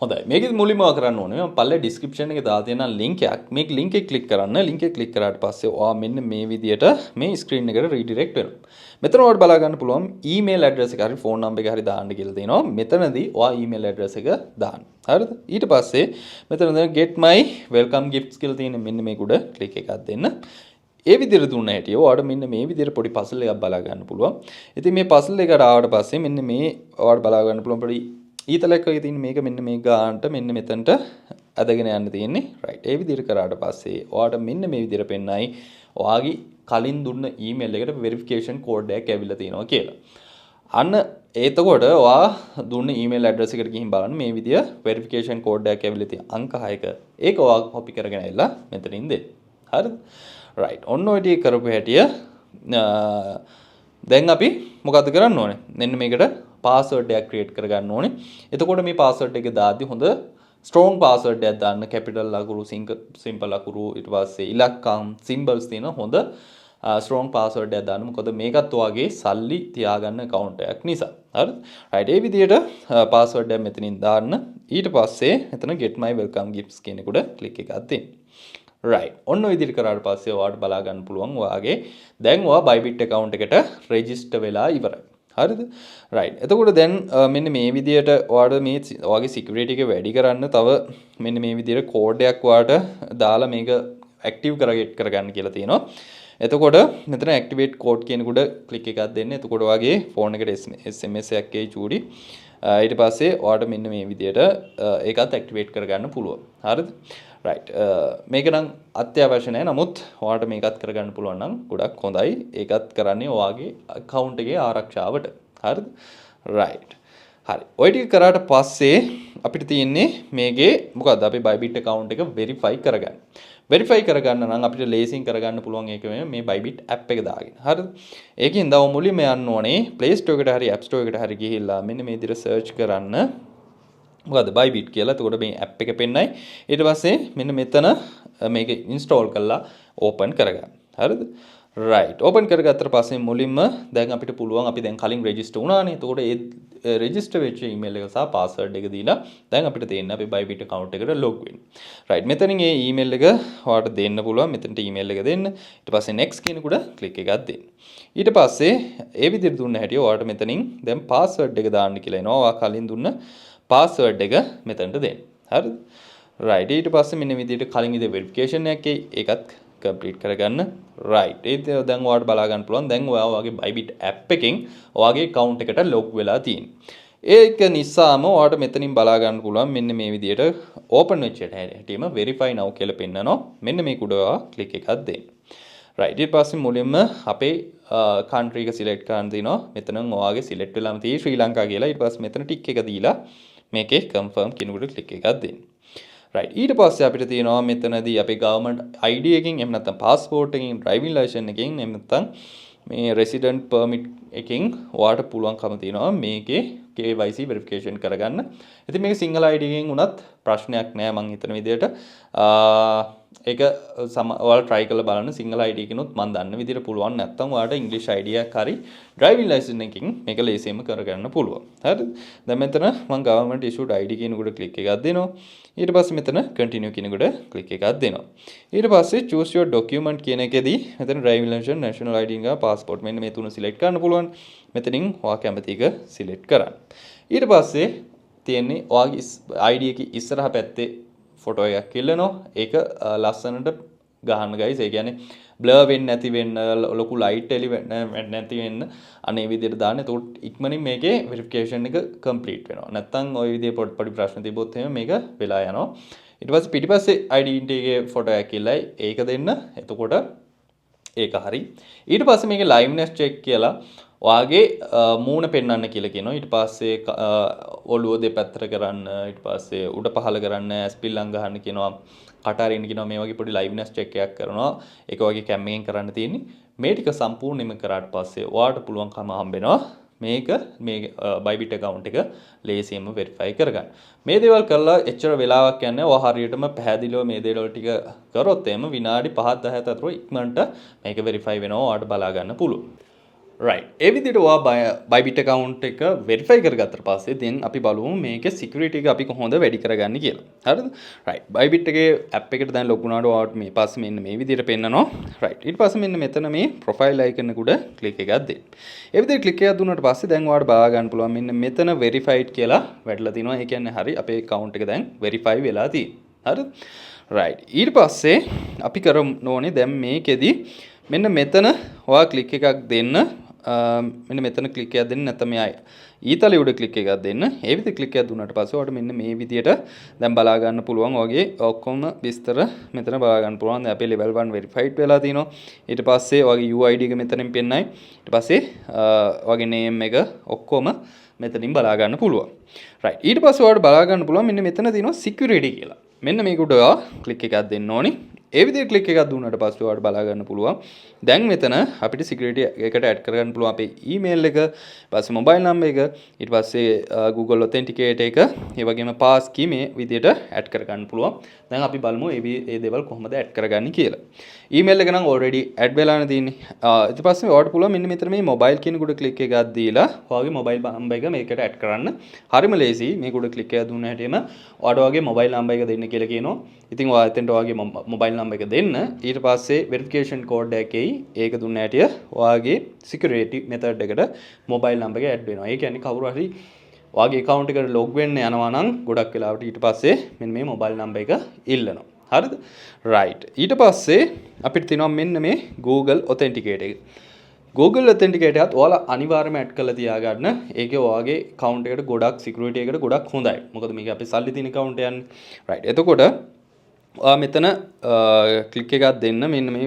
හොඳයි. මේකෙදි මුලින්ම ඔයා කරන්න ඕනේ මම පල්ලේ ඩිස්ක්‍රිප්ෂන් එකේ දාලා තියෙන ලින්ක් එකක්. මේක ලින්ක් එක ක්ලික් කරන්න. ලින්ක් එක ක්ලික් කරාට පස්සේ ඔයා මෙන්න මේ විදියට මේ ස්ක්‍රීන් එකට රීඩිරෙක්ට් වෙනවා. මෙතන ඔයාලට බලා ගන්න පුළුවන් ඊමේල් ඇඩ්‍රස් එක හරි ෆෝන් නම්බර් එක හරි දාන්න කියලා තියෙනවා. මෙතනදී ඔයා ඊමේල් ඇඩ්‍රස් එක දාන්න. හරිද? ඊට පස්සේ මෙතන get my welcome gifts කියලා තියෙන මෙන්න මේක උඩ ක්ලික් එකක් දෙන්න. ඒ විදිහට දුන්න හැටි ඔයාලට මෙන්න මේ විදිහට පොඩි පසල් එකක් බලා ගන්න පුළුවන්. ඉතින් මේ පසල් එකට ආවට පස්සේ මෙන්න මේ ඔයාලට බලා ගන්න පුළුවන් පොඩි ඊතලයක් වගේ තියෙන මේක මෙන්න මේ ගානට මෙන්න මෙතනට අදගෙන යන්න තියෙන්නේ. රයිට්. ඒ විදිහට කරාට පස්සේ ඔයාලට මෙන්න මේ විදිහට පෙන්නයි ඔයාගේ කලින් දුන්න ඊමේල් එකට වෙරිෆිකේෂන් කෝඩ් එකක් ඇවිල්ලා තියෙනවා කියලා. අන්න එතකොට ඔයා දුන්න ඊමේල් ඇඩ්‍රස් එකට ගිහින් බලන්න මේ විදිය වෙරිෆිකේෂන් කෝඩ් එකක් ඇවිල්ලා තියෙන අංක 6ක. ඒක ඔයා කොපි කරගෙන ඇවිල්ලා මෙතනින් දෙන්න. හරිද? රයිට්. ඔන්න ඔය ටික කරපු හැටිය දැන් අපි මොකද්ද කරන්න ඕනේ? මෙන්න මේකට පාස්වර්ඩ් එකක් ක්‍රියේට් කරගන්න ඕනේ. එතකොට මේ පාස්වර්ඩ් එක දාද්දි හොඳ ස්ට්‍රෝං පාස්වර්ඩ් එකක් දාන්න. කැපිටල් අකුරු, සිම්පල් අකුරු, ඊට පස්සේ ඉලක්කම්, සිම්බල්ස් තියෙන හොඳ ස්ට්‍රෝං පාස්වර්ඩ් එකක් දාන්න. මොකද මේකත් ඔයාගේ සල්ලි තියාගන්න account එකක් නිසා. හරිද? රයිට්. ඒ විදිහට පාස්වර්ඩ් එක මෙතනින් දාන්න. ඊට පස්සේ එතන get my welcome gifts කියන එකට ක්ලික් එකක් දෙන්න. රයිට්. ඔන්න ඔය විදිහට කරාට පස්සේ ඔයාලට බලා ගන්න පුළුවන් ඔයාගේ දැන් ඔයා Bybit account එකට රෙජිස්ටර් වෙලා ඉවරයි. හරිද? රයිට්. එතකොට දැන් මෙන්න මේ විදිහට ඔයාලට මේ ඔයාගේ security එක වැඩි කරන්න තව මෙන්න මේ විදිහට කෝඩ් එකක් ඔයාලට දාලා මේක ඇක්ටිව් කරගන්න කියලා තියෙනවා. එතකොට මෙතන activate code කියන උඩ ක්ලික් එකක් දෙන්න. එතකොට ඔයාගේ ෆෝන් එකට SMS එකක් එයි චූඩි. ඊට පස්සේ ඔයාලට මෙන්න මේ විදිහට ඒකත් ඇක්ටිවේට් කරගන්න පුළුවන්. හරිද? රයිට්. මේක නම් අත්‍යවශ්‍ය නැහැ. නමුත් ඔයාලට මේකත් කරගන්න පුළුවන් නම් ගොඩක් හොඳයි. ඒකත් කරන්නේ ඔයාගේ account එකේ ආරක්ෂාවට. හරිද? රයිට්. හරි. ඔය ටික කරාට පස්සේ අපිට තියෙන්නේ මේකේ මොකද්ද අපි Bybit account එක verify කරගන්න. verify කරගන්න නම් අපිට ලේසියෙන් කරගන්න පුළුවන් ඒක මේ Bybit app එක දාගෙන. හරිද? ඒකෙන් දව මුලින්ම යන්න ඕනේ Play Store එකට හරි App Store එකට හරි ගිහිල්ලා මෙන්න මේ විදිහට search කරන්න. මොකද්ද Bybit කියලා. එතකොට මේ app එක පෙන්නයි. ඊට පස්සේ මෙන්න මෙතන මේක install කරලා open කරගන්න. හරිද? right. open කරගත්තට පස්සේ මුලින්ම දැන් අපිට පුළුවන් අපි දැන් කලින් register වුණානේ. එතකොට ඒ register වෙච්ච email එක සහ password එක දීලා දැන් අපිට තියෙන්නේ අපි Bybit account එකට log වෙන්න. right. මෙතනින් ඒ email එක ඔයාලට දෙන්න පුළුවන්. මෙතනට email එක දෙන්න. ඊට පස්සේ next කියන උඩ click එකක් දෙන්න. ඊට පස්සේ ඒ විදිහට දුන්න හැටි ඔයාලට මෙතනින් දැන් password එක දාන්න කියලා එනවා. ඔයා කලින් දුන්න password එක මෙතනට දෙන්න. හරිද? right. ඊට පස්සේ මෙන්න විදිහට කලින් ඉතින් verification එකක් ඒකත් complete කරගන්න. right. ඒක දැන් ඔයාලට බලා ගන්න පුළුවන්. දැන් ඔයා ඔයාගේ Bybit app එකෙන් ඔයාගේ account එකට log වෙලා තියෙනවා. ඒක නිසාම ඔයාලට මෙතනින් බලා ගන්න පුළුවන් මෙන්න මේ විදිහට open වෙච්ච හැටිම verify now කියලා පෙන්නනවා. මෙන්න මේක උඩ ඔයා click එකක් දෙන්න. right. ඊට පස්සේ මුලින්ම අපේ country එක select කරන්න දිනවා. මෙතන ඔයාගේ select වෙලාම තියෙයි ශ්‍රී ලංකා කියලා. ඊට පස්සේ මෙතන tick එක දීලා මේකේ confirm කියන උඩ click එකක් දෙන්න. right. ඊට පස්සේ අපිට තියෙනවා මෙතනදී අපේ government ID එකකින් එහෙම නැත්නම් passport එකකින් driving license එකකින් එහෙම නැත්නම් මේ resident permit එකකින් ඔයාලට පුළුවන්කම තියෙනවා මේකේ KYC verification කරගන්න. ඉතින් මේක single ID එකකින් උනත් ප්‍රශ්නයක් නෑ මං හිතන විදිහට. ඒක ඔයාලා try කරලා බලන්න single ID එකකිනුත් මම දන්න විදිහට පුළුවන් නැත්නම් ඔයාලට English ID එකක් හරි driving license එකකින් මේක ලේසියෙන්ම කරගන්න පුළුවන්. හරිද? දැන් මෙතන මම government issued ID කියන උඩ click එකක් දෙනවා. ඊට පස්සේ මෙතන continue කියන උඩ click එකක් දෙනවා. ඊට පස්සේ choose your document කියන එකේදී මෙතන driving license, national ID එක, passport මෙන්න මේ තුන select කරන්න පුළුවන්. මෙතනින් ඔයා කැමති එක select කරන්න. ඊට පස්සේ තියෙන්නේ ඔයාගේ ID එකේ ඉස්සරහ පැත්තේ ෆොටෝ එකක් ඉල්ලනවා. ඒක ලස්සනට ගහන්න guys. ඒ කියන්නේ blur වෙන්නේ නැති වෙන්න, ලොකු light එලි නැති වෙන්න අනේ විදිහට දාන්න. එතකොට ඉක්මනින් මේකේ verification එක complete වෙනවා. නැත්තම් ওই විදිහේ පොඩි ප්‍රශ්න තිබ්බොත් එහෙම මේක වෙලා යනවා. ඊට පස්සේ පිටිපස්සේ identity එකේ ෆොටෝ එකක් ඉල්ලයි. ඒක දෙන්න. එතකොට ඒක හරි. ඊට පස්සේ මේකේ liveness check කියලා ඔයාගේ මූණ පෙන්වන්න කියලා කියනවා. ඊට පස්සේ ඔළුව දෙපැත්තට කරන්න, ඊට පස්සේ උඩ පහළ කරන්න, ස්පිල්ලම් ගහන්න කියනවා, කට අරින්න කියනවා. මේ වගේ පොඩි liveness check එකක් කරනවා. ඒක වගේ කැම් එකෙන් කරන්න තියෙන්නේ. මේ ටික සම්පූර්ණයෙන්ම කරාට පස්සේ ඔයාලට පුළුවන්කම හම්බෙනවා මේක මේ Bybit account එක ලේසියෙන්ම verify කරගන්න. මේ දේවල් කරලා එච්චර වෙලාවක් යන්නේ ඔයා හරියටම පැහැදිලිව මේ දේවල් ටික කරොත් එම විනාඩි 5-10 අතර ඉක්මනට මේක verify වෙනවා. ඔයාලට බලා ගන්න පුළුවන්. right ඒ විදිහට ඔයා Bybit account එක verify කරගත්තට පස්සේ දැන් අපි බලමු මේකේ security එක අපි කොහොමද වැඩි කරගන්නේ කියලා. හරිද? right Bybit එකේ app එකට දැන් log වුණාට ඔයාට මේ පස්සේ මෙන්න මේ විදිහට පෙන්නනවා. right ඊට පස්සේ මෙන්න මෙතන මේ profile icon එක උඩ click එකක් දෙන්න. ඒ විදිහට click එකක් දුන්නාට පස්සේ දැන් ඔයාට බලා ගන්න පුළුවන් මෙන්න මෙතන verified කියලා වැටලා තිනවා. ඒ කියන්නේ හරි අපේ account එක දැන් verify වෙලා තියෙනවා. හරිද? right ඊට පස්සේ අපි කරන්න ඕනේ දැන් මේකෙදි මෙන්න මෙතන ඔයා click එකක් දෙන්න මෙන්න මෙතන click එකක් දෙන්න නැත්නම් මේ ඊතලෙ උඩ click එකක් දෙන්න. ඒ විදිහට click එකක් දුන්නාට පස්සේ ඔයාලට මෙන්න මේ විදිහට දැන් බලා ගන්න පුළුවන්. ඔයගේ ඔක්කොම විස්තර මෙතන බලා ගන්න පුළුවන්. දැන් අපේ level 1 verified වෙලා තිනවා. ඊට පස්සේ ඔයගේ UID එක මෙතනින් පෙන්නයි. ඊට පස්සේ ඔයගේ name එක ඔක්කොම මෙතනින් බලා ගන්න පුළුවන්. right ඊට පස්සේ ඔයාලට බලා ගන්න පුළුවන් මෙන්න මෙතන තියෙනවා security කියලා. මෙන්න මේක උඩ ඔයා click එකක් දෙන්න ඕනි. ඒ විදිහට click එකක් දුන්නාට පස්සේ ඔයාලට බලා ගන්න පුළුවන්. දැන් මෙතන අපිට security එකට add කරගන්න පුළුවන් අපේ email එක, ඊපස්සේ mobile number එක, ඊට පස්සේ Google Authenticator එක, ඒ වගේම pass key මේ විදිහට add කරගන්න පුළුවන්. දැන් අපි බලමු මේ දේවල් කොහොමද add කරගන්නේ කියලා. email එක නම් already add වෙලානේ තියෙන්නේ. ඊට පස්සේ ඔයාලට පුළුවන් මෙන්න මෙතන මේ mobile කියන උඩ click එකක් දීලා ඔයාගේ mobile number එක මේකට add කරන්න. හරිම ලේසි. මේක උඩ click එකක් දුන්න හැටිම ඔයාට ඔයාගේ mobile number එක දෙන්න කියලා කියනවා. ඉතින් ඔයා එතෙන්ට ඔයාගේ mobile number එක දෙන්න. ඊට පස්සේ verification code එකයි ඒක දුන්න හැටිය ඔයාගේ security method එකට mobile number එක add වෙනවා. ඒ කියන්නේ කවුරු හරි ඔයාගේ account එකට log වෙන්න යනවා නම් ගොඩක් වෙලාවට ඊට පස්සේ මෙන්න මේ mobile number එක ඉල්ලනවා. හරිද? right ඊට පස්සේ අපිට තියෙනවා මෙන්න මේ Google Authenticator එක. Google Authenticator එකත් ඔයාලා අනිවාර්යයෙන්ම add කරලා තියාගන්න. ඒකේ ඔයාගේ account එකට ගොඩක් security එකට ගොඩක් හොඳයි. මොකද මේක අපේ සල්ලි තියෙන account යන්නේ. right එතකොට ඔයා මෙතන click එකක් දෙන්න මෙන්න මේ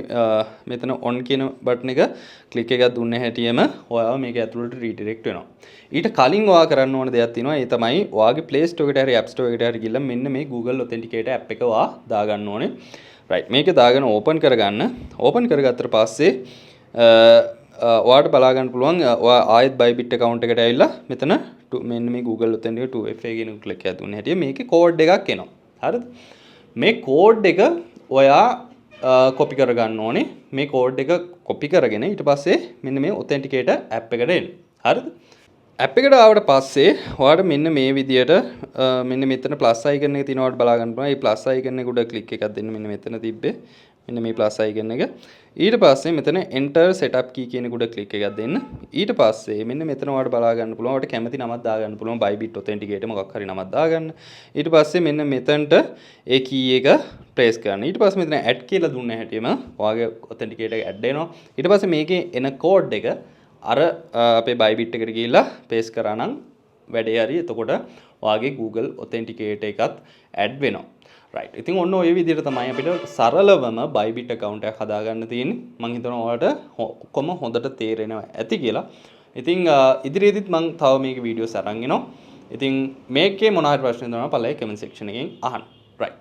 මෙතන on කියන බටන් එක click එකක් දුන්න හැටියෙම ඔයාව මේක ඇතුළට redirect වෙනවා. ඊට කලින් ඔයා කරන්න ඕන දෙයක් තියෙනවා. ඒ තමයි ඔයාගේ Play Store එකට හරි App Store එකට හරි ගිහලා මෙන්න මේ Google Authenticator app එක ඔයා දාගන්න ඕනේ. right මේක දාගෙන open කරගන්න. open කරගත්තට පස්සේ ඔයාට බලා ගන්න පුළුවන් ඔයා ආයෙත් Bybit account එකට ඇවිල්ලා මෙතන මෙන්න මේ Google Authenticator 2FA කියන click එකක් දුන්න හැටියෙ මේකේ code එකක් එනවා. හරිද? මේ කෝඩ් එක ඔයා කොපි කරගන්න ඕනේ. මේ කෝඩ් එක කොපි කරගෙන ඊට පස්සේ මෙන්න මේ Authenticator app එකට එන්න. හරිද? app එකට ආවට පස්සේ ඔයාලට මෙන්න මේ විදියට මෙන්න මෙතන plus icon එක තියෙනවට බලා ගන්න පුළුවන්. මේ plus icon එක උඩ click එකක් දෙන්න. මෙන්න මෙතන තිබ්බේ. මෙන්න මේ plus icon එක. ඊට පස්සේ මෙතන enter setup key කියන උඩ click එකක් දෙන්න. ඊට පස්සේ මෙන්න මෙතන ඔයාලට බලා ගන්න පුළුවන්. ඔයාලට කැමති නමක් දා ගන්න පුළුවන්. Bybit Authenticator මොකක් හරි නමක් දාගන්න. ඊට පස්සේ මෙන්න මෙතනට ඒ key එක press කරන්න. ඊට පස්සේ මෙතන add කියලා දුන්න හැටියෙම ඔයාගේ Authenticator එක add වෙනවා. ඊට පස්සේ මේකේ එන code එක අර අපේ Bybit එකට ගිහිල්ලා paste කරා නම් වැඩේ හරි. එතකොට ඔයාගේ Google Authenticator එකත් add වෙනවා. right ඉතින් ඔන්න ඔය විදිහට තමයි අපිට සරලවම Bybit account එකක් හදාගන්න තියෙන්නේ. මම හිතනවා ඔයාලට ඔක්කොම හොඳට තේරෙනවා ඇති කියලා. ඉතින් ඉදිරියේදීත් මම තව මේක වීඩියෝස් අරන් එනවා. ඉතින් මේකේ මොනවා හරි ප්‍රශ්න තියෙනවා පළයි comment section එකෙන් අහන්න. right